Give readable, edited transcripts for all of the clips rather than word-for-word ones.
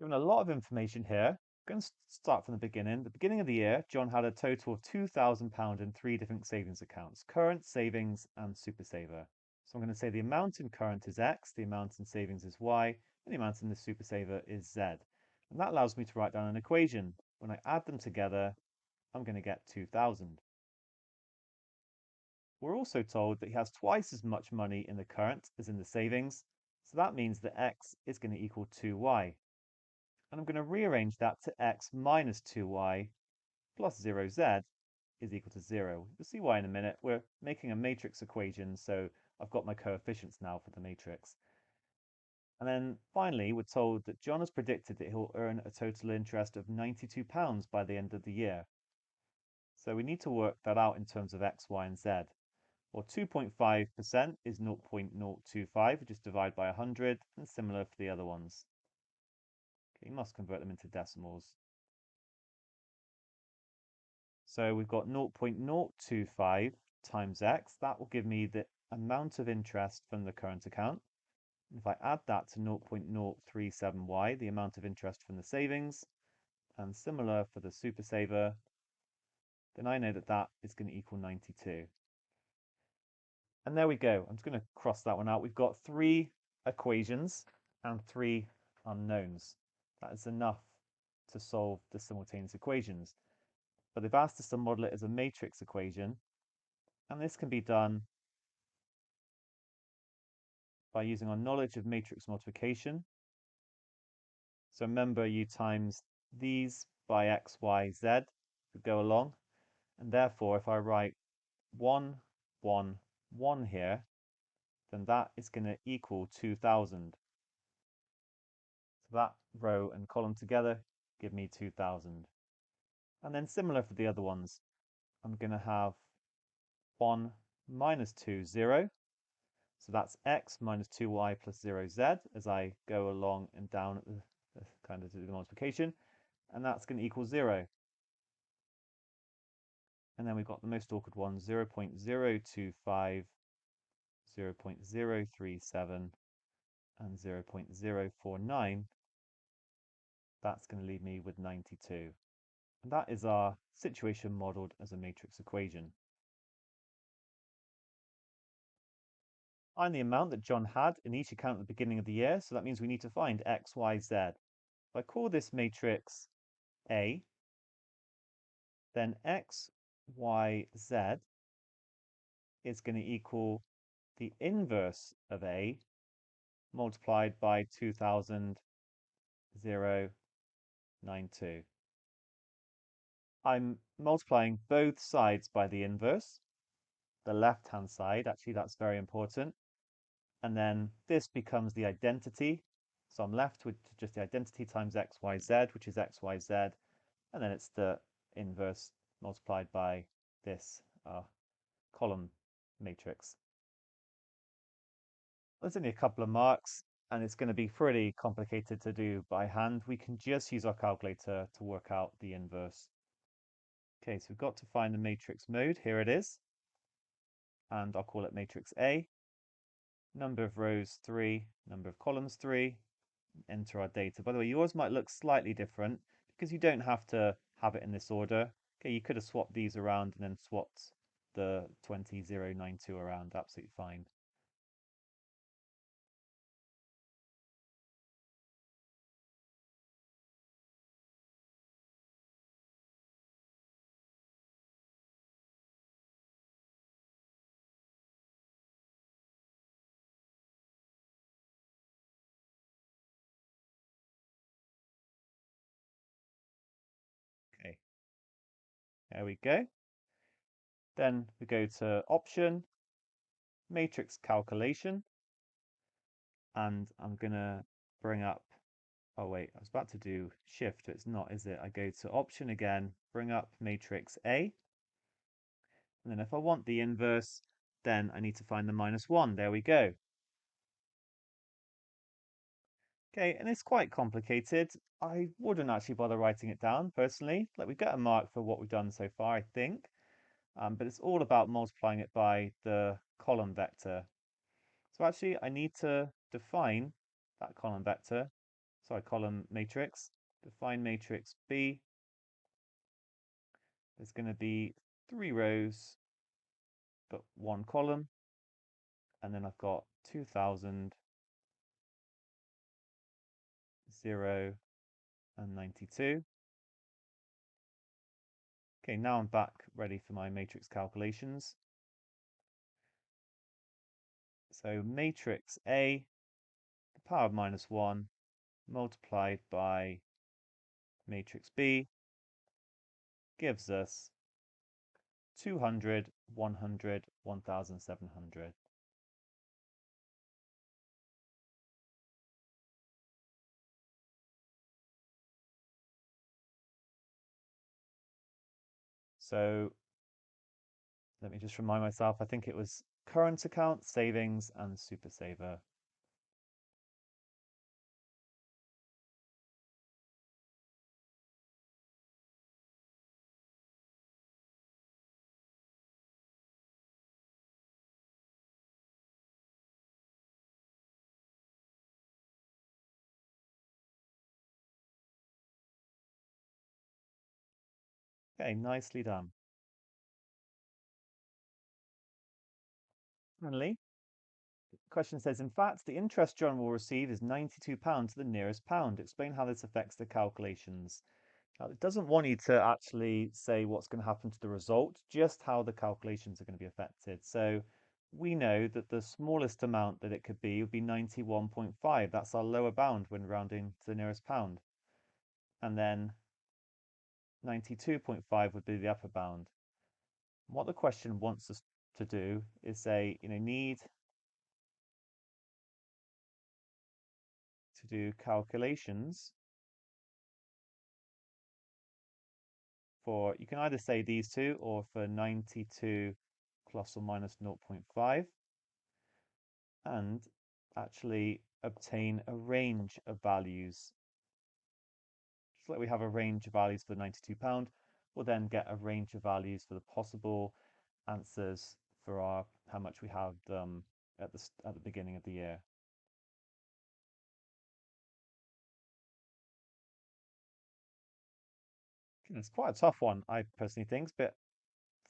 Given a lot of information here, I'm going to start from the beginning. The beginning of the year, John had a total of £2,000 in 3 different savings accounts: current, savings, and super saver. So I'm going to say the amount in current is X, the amount in savings is Y, and the amount in the super saver is Z. And that allows me to write down an equation. When I add them together, I'm going to get 2,000. We're also told that he has twice as much money in the current as in the savings, so that means that X is going to equal 2Y. And I'm going to rearrange that to X minus 2Y plus 0Z is equal to 0. You'll see why in a minute. We're making a matrix equation, so I've got my coefficients now for the matrix. And then finally, we're told that John has predicted that he'll earn a total interest of £92 by the end of the year. So we need to work that out in terms of X, Y, and Z. Well, 2.5% is 0.025, we just divide by 100, and similar for the other ones. Okay, you must convert them into decimals. So we've got 0.025 times X. That will give me the amount of interest from the current account. And if I add that to 0.037Y, the amount of interest from the savings, and similar for the super saver, then I know that that is going to equal 92. And there we go. I'm just going to cross that one out. We've got 3 equations and 3 unknowns. That is enough to solve the simultaneous equations. But they've asked us to model it as a matrix equation, and this can be done by using our knowledge of matrix multiplication. So remember, you times these by x, y, z to go along, and therefore if I write 1, 1, 1 here, then that is going to equal 2,000. So that row and column together give me 2,000. And then similar for the other ones, I'm going to have 1 minus 2, 0. So that's x minus 2y plus 0z as I go along and down at the kind of do the multiplication. And that's going to equal 0. And then we've got the most awkward one, 0.025, 0.037, and 0.049. That's going to leave me with 92. And that is our situation modeled as a matrix equation. Find the amount that John had in each account at the beginning of the year, so that means we need to find x, y, z. If I call this matrix A, then x, y, z is going to equal the inverse of A multiplied by 2,092. I'm multiplying both sides by the inverse, the left-hand side, actually that's very important. And then this becomes the identity. So I'm left with just the identity times x, y, z, which is x, y, z. And then it's the inverse multiplied by this column matrix. There's only a couple of marks, and it's going to be pretty complicated to do by hand. We can just use our calculator to work out the inverse. Okay, so we've got to find the matrix mode. Here it is. And I'll call it matrix A. Number of rows 3, number of columns 3. Enter our data. By the way, yours might look slightly different because you don't have to have it in this order. Okay, you could have swapped these around and then swapped the 20092 around. Absolutely fine. Okay, there we go. Then we go to option, matrix calculation, and I'm gonna bring up, oh wait, I was about to do shift, but it's not, is it? I go to option again, bring up matrix A, and then if I want the inverse, then I need to find the -1. There we go. Okay, and it's quite complicated. I wouldn't actually bother writing it down personally. Like, we get a mark for what we've done so far, I think. But it's all about multiplying it by the column vector. So actually, I need to define that column vector. So column matrix. Define matrix B. There's going to be 3 rows, but 1 column. And then I've got 2000, 0, and 92. Okay, now I'm back ready for my matrix calculations. So matrix A, the power of -1, multiplied by matrix B gives us 200, 100, 1700. So let me just remind myself, I think it was current account, savings, and super saver. Okay, nicely done. Finally, the question says, in fact, the interest John will receive is £92 to the nearest pound. Explain how this affects the calculations. Now, it doesn't want you to actually say what's going to happen to the result, just how the calculations are going to be affected. So we know that the smallest amount that it could be would be 91.5. That's our lower bound when rounding to the nearest pound. And then 92.5 would be the upper bound. What the question wants us to do is say, need to do calculations for, you can either say these two or for 92 plus or minus 0.5, and actually obtain a range of values. Just like we have a range of values for the £92, we'll then get a range of values for the possible answers for how much we have at the beginning of the year. It's quite a tough one, I personally think. It's a bit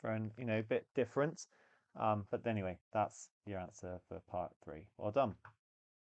for a bit different. But anyway, that's your answer for part 3. Well done.